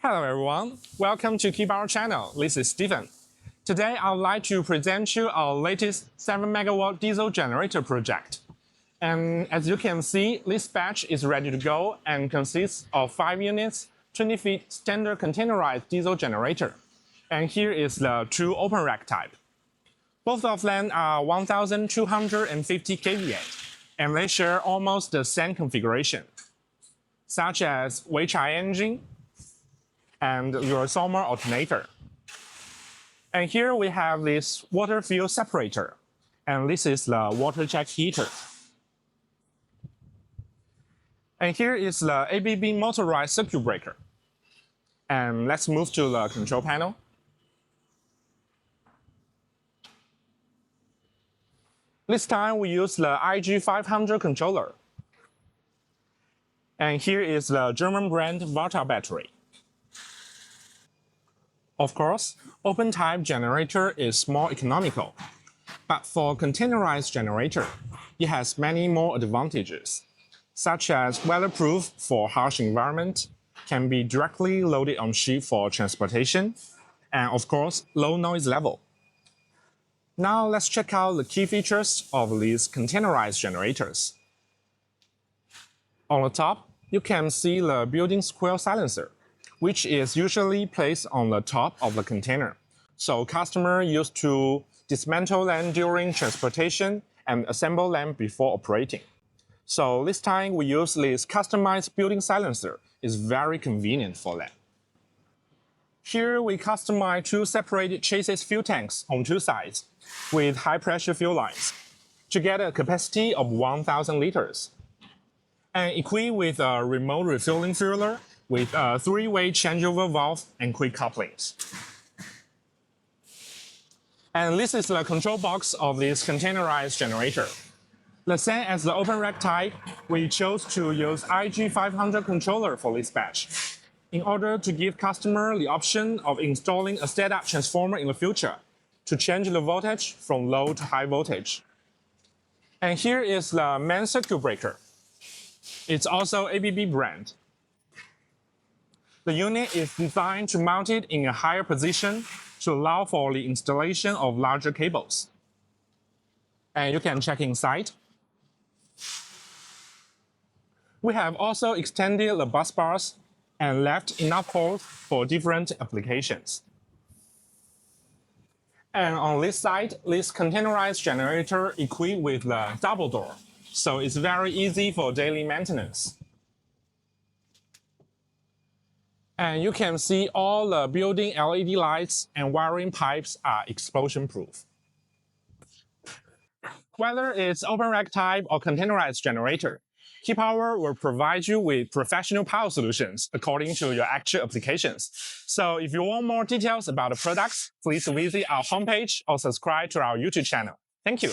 Hello everyone, welcome to KEYPOWER channel. This is Stephen. Today I would like to present you our latest 7 MW diesel generator project. And as you can see, this batch is ready to go and consists of 5 units, 20 feet standard containerized diesel generator. And here is the true open rack type. Both of them are 1250 kVA, and they share almost the same configuration, such as Weichai engine and your summer alternator. And here we have this water fuel separator, and this is the water jet heater. And here is the ABB motorized circuit breaker. And let's move to the control panel. This time we use the IG500 controller. And here is the German brand Weichai battery. Of course, open-type generator is more economical, but for containerized generator, it has many more advantages, such as weatherproof for harsh environment, can be directly loaded on ship for transportation, and of course, low noise level. Now let's check out the key features of these containerized generators. On the top, you can see the built-in square silencer, which is usually placed on the top of the container. So customers used to dismantle them during transportation and assemble them before operating. So this time we use this customized built-in silencer. It's very convenient for them. Here we customize 2 separated chassis fuel tanks on 2 sides with high-pressure fuel lines to get a capacity of 1,000 liters. And equipped with a remote refueling filler with a 3-way changeover valve and quick couplings. And this is the control box of this containerized generator. The same as the open rack type, we chose to use IG500 controller for this batch, in order to give customer the option of installing a step-up transformer in the future to change the voltage from low to high voltage. And here is the main circuit breaker. It's also ABB brand. The unit is designed to mount it in a higher position to allow for the installation of larger cables. And you can check inside. We have also extended the bus bars and left enough holes for different applications. And on this side, this containerized generator equipped with the double door, so it's very easy for daily maintenance. And you can see all the built-in LED lights and wiring pipes are explosion-proof. Whether it's open rack type or containerized generator, KEYPOWER will provide you with professional power solutions according to your actual applications. So if you want more details about the products, please visit our homepage or subscribe to our YouTube channel. Thank you.